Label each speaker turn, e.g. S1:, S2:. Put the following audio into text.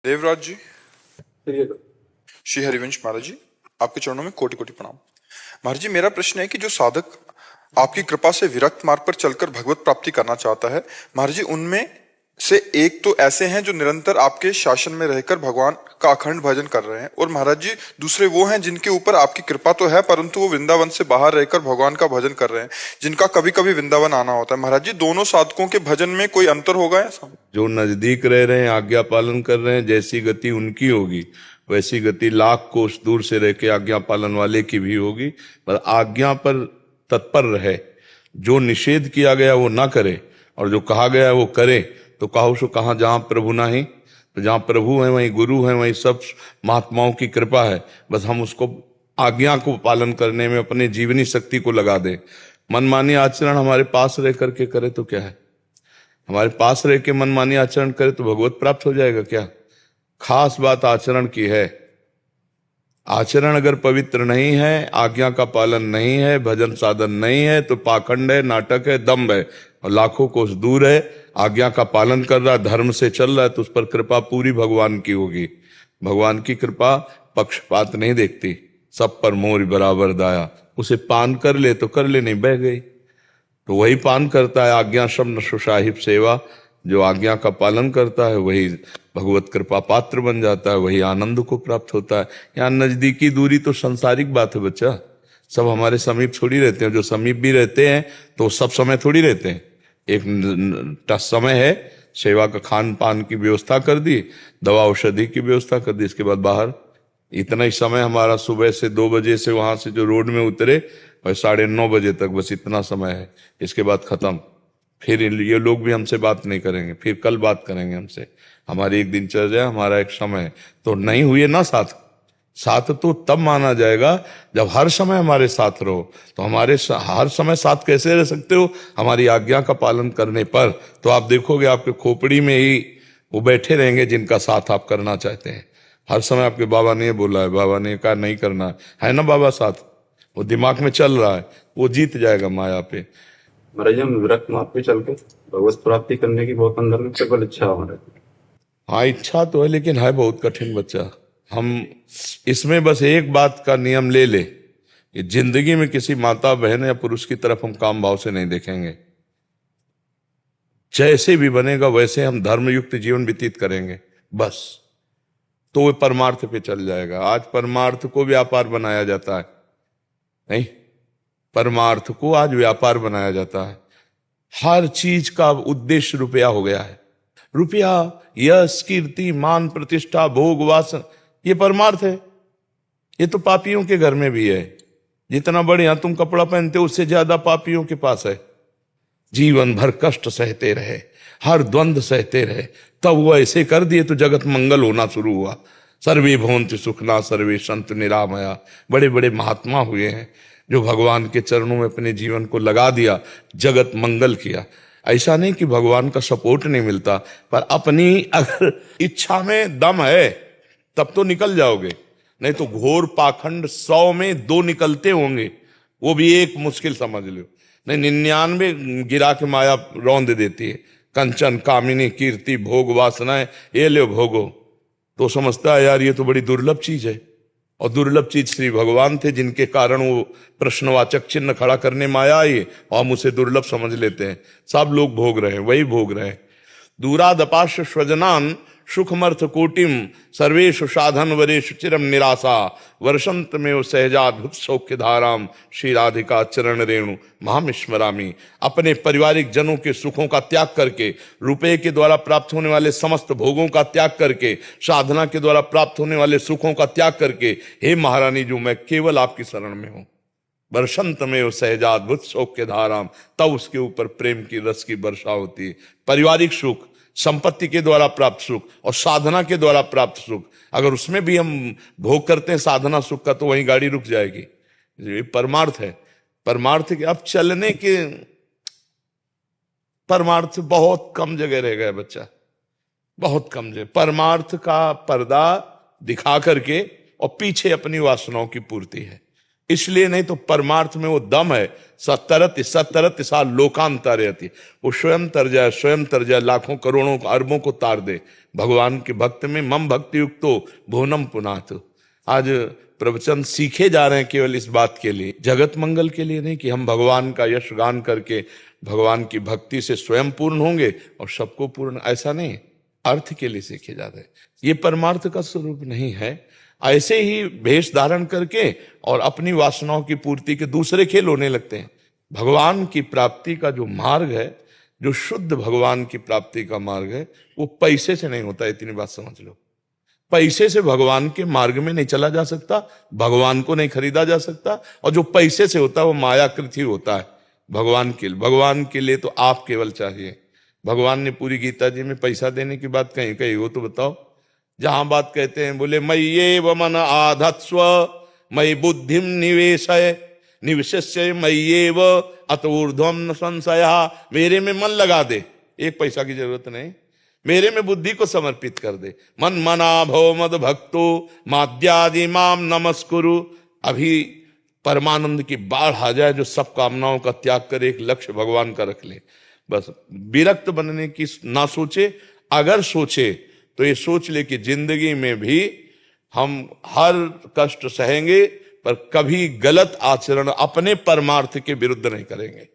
S1: देवराज जी,
S2: चलिए।
S1: श्री हरिवंश महाराज जी, आपके चरणों में कोटि कोटि प्रणाम। महाराज जी, मेरा प्रश्न है कि जो साधक आपकी कृपा से विरक्त मार्ग पर चलकर भगवत प्राप्ति करना चाहता है, महाराज जी, उनमें से एक तो ऐसे हैं जो निरंतर आपके शासन में रहकर भगवान का अखंड भजन कर रहे हैं, और महाराज जी दूसरे वो हैं जिनके ऊपर आपकी कृपा तो है परंतु वो वृंदावन से बाहर रहकर भगवान का भजन कर रहे हैं, जिनका कभी कभी वृंदावन आना होता है। महाराज जी, दोनों साधकों के भजन में कोई अंतर होगा ऐसा?
S2: जो नजदीक रह रहे हैं, आज्ञा पालन कर रहे हैं, जैसी गति उनकी होगी वैसी गति लाख कोस दूर से रह के आज्ञा पालन वाले की भी होगी। पर आज्ञा पर तत्पर रहे, जो निषेध किया गया वो ना करे और जो कहा गया वो करे। तो कहो सो कहाँ, जहां प्रभु नाही, तो जहां प्रभु है वहीं गुरु है, वहीं सब महात्माओं की कृपा है। बस हम उसको आज्ञा को पालन करने में अपनी जीवनी शक्ति को लगा दें। मनमानी आचरण हमारे पास रह करके करे तो क्या है, हमारे पास रह के मनमानी आचरण करे तो भगवत प्राप्त हो जाएगा क्या? खास बात आचरण की है। आचरण अगर पवित्र नहीं है, आज्ञा का पालन नहीं है, भजन साधन नहीं है, तो पाखंड है, नाटक है, दम्भ है और लाखों कोस दूर है। आज्ञा का पालन कर रहा, धर्म से चल रहा है तो उस पर कृपा पूरी भगवान की होगी। भगवान की कृपा पक्षपात नहीं देखती, सब पर मोर बराबर दाया। उसे पान कर ले तो कर ले, नहीं बह गई तो वही पान करता है। आज्ञा शब्द सुसाहिब सेवा, जो आज्ञा का पालन करता है वही भगवत कृपा पात्र बन जाता है, वही आनंद को प्राप्त होता है। यहाँ नजदीकी दूरी तो सांसारिक बात है बच्चा, सब हमारे समीप थोड़ी रहते हैं। जो समीप भी रहते हैं तो सब समय थोड़ी रहते हैं। एक समय है, सेवा का खान पान की व्यवस्था कर दी, दवा औषधि की व्यवस्था कर दी, इसके बाद बाहर इतना ही समय हमारा सुबह से 2 बजे से वहां से जो रोड में उतरे और 9:30 बजे तक, बस इतना समय है। इसके बाद खत्म। फिर ये लोग भी हमसे बात नहीं करेंगे, फिर कल बात करेंगे हमसे। हमारी एक दिनचर्या, हमारा एक समय, तो नहीं हुए ना साथ। साथ तो तब माना जाएगा जब हर समय हमारे साथ रहो। तो हमारे हर समय साथ कैसे रह सकते हो? हमारी आज्ञा का पालन करने पर। तो आप देखोगे आपके खोपड़ी में ही वो बैठे रहेंगे जिनका साथ आप करना चाहते हैं। हर समय आपके बाबा ने बोला है, बाबा ने कहा नहीं करना है ना बाबा, साथ वो दिमाग में चल रहा है, वो जीत जाएगा माया पे।
S3: महाराज हम विरक्त मार्ग पे चल के भगवत प्राप्ति करने की बहुत अंदर में प्रबल इच्छा है हमारे।
S2: हाँ, इच्छा तो है लेकिन है बहुत कठिन बच्चा। हम इसमें बस एक बात का नियम ले ले कि जिंदगी में किसी माता बहन या पुरुष की तरफ हम काम भाव से नहीं देखेंगे। जैसे भी बनेगा वैसे हम धर्मयुक्त जीवन व्यतीत करेंगे, बस तो वो परमार्थ पे चल जाएगा। आज परमार्थ को व्यापार बनाया जाता है, नहीं, परमार्थ को आज व्यापार बनाया जाता है। हर चीज का उद्देश्य रुपया हो गया है। रुपया, यश, कीर्ति, मान, प्रतिष्ठा, भोग, वासन, ये परमार्थ है। ये तो पापियों के घर में भी है। जितना बढ़िया तुम कपड़ा पहनते हो उससे ज्यादा पापियों के पास है। जीवन भर कष्ट सहते रहे, हर द्वंद्व सहते रहे, तब वो ऐसे कर दिए तो जगत मंगल होना शुरू हुआ। सर्वे भवन्तु सुखिनः सर्वे सन्तु निरामया। बड़े बड़े महात्मा हुए हैं जो भगवान के चरणों में अपने जीवन को लगा दिया, जगत मंगल किया। ऐसा नहीं कि भगवान का सपोर्ट नहीं मिलता, पर अपनी अगर इच्छा में दम है तब तो निकल जाओगे, नहीं तो घोर पाखंड 100 में 2 निकलते होंगे, वो भी एक मुश्किल समझ लो। नहीं, 99 गिरा के माया रौंद देती है। कंचन, कामिनी, कीर्ति, भोग, वासनाएं, ये ले भोगो। तो समझता है यार ये तो बड़ी दुर्लभ चीज है। और दुर्लभ चीज श्री भगवान थे, जिनके कारण वो प्रश्नवाचक चिन्ह खड़ा करने माया आई और हम उसे दुर्लभ समझ लेते हैं। सब लोग भोग रहे हैं, वही भोग रहे हैं। दूरादपाश स्वजनान सुखमर्थ कोटिम सर्वेशु साधन वरेशु चिरम निराशा वर्षंत में सहजाद्भुत सौख्य धाराम श्री राधिका चरण रेणु महामिश्मरामी। अपने पारिवारिक जनों के सुखों का त्याग करके, रुपये के द्वारा प्राप्त होने वाले समस्त भोगों का त्याग करके, साधना के द्वारा प्राप्त होने वाले सुखों का त्याग करके, हे महारानी जो मैं केवल आपकी शरण में हूं, वर्षंत में सहजाद्भुत सौख्य धाराम, तब उसके ऊपर प्रेम की रस की वर्षा होती है। पारिवारिक सुख, संपत्ति के द्वारा प्राप्त सुख और साधना के द्वारा प्राप्त सुख, अगर उसमें भी हम भोग करते हैं साधना सुख का, तो वहीं गाड़ी रुक जाएगी। ये परमार्थ है। परमार्थ के अब चलने के परमार्थ बहुत कम जगह रह गया बच्चा, बहुत कम जगह। परमार्थ का पर्दा दिखा करके और पीछे अपनी वासनाओं की पूर्ति है। इसलिए नहीं तो परमार्थ में वो दम है। सत्तरति सत्तरति सा लोकांतरयति, वो स्वयं तर जाए, लाखों करोड़ों अरबों को तार दे भगवान के भक्त में। मम भक्ति युक्तो भुवनम पुनाथ। आज प्रवचन सीखे जा रहे हैं केवल इस बात के लिए, जगत मंगल के लिए नहीं, कि हम भगवान का यश गान करके भगवान की भक्ति से स्वयं पूर्ण होंगे और सबको पूर्ण, ऐसा नहीं, अर्थ के लिए सीखे जाते हैं। ये परमार्थ का स्वरूप नहीं है। ऐसे ही भेष धारण करके और अपनी वासनाओं की पूर्ति के दूसरे खेल होने लगते हैं। भगवान की प्राप्ति का जो मार्ग है, जो शुद्ध भगवान की प्राप्ति का मार्ग है, वो पैसे से नहीं होता। इतनी बात समझ लो। पैसे से भगवान के मार्ग में नहीं चला जा सकता, भगवान को नहीं खरीदा जा सकता, और जो पैसे से होता है वो मायाकृत ही होता है। भगवान के लिए तो आप केवल चाहिए। भगवान ने पूरी गीता जी में पैसा देने की बात कहीं कही हो तो बताओ। जहां बात कहते हैं, बोले मय्येव मन आधत्स्व मयि बुद्धिम निवेशय मय्येव अत ऊर्ध्वम न संशयः। मेरे में मन लगा दे, एक पैसा की जरूरत नहीं, मेरे में बुद्धि को समर्पित कर दे। मन मना भव मद भक्तो माद्यादि माम नमस्कुरु। अभी परमानंद की बाढ़ आ जाए, जो सब कामनाओं का त्याग कर एक लक्ष्य भगवान का रख ले, बस विरक्त बनने की ना सोचे। अगर सोचे तो ये सोच ले कि जिंदगी में भी हम हर कष्ट सहेंगे, पर कभी गलत आचरण अपने परमार्थ के विरुद्ध नहीं करेंगे।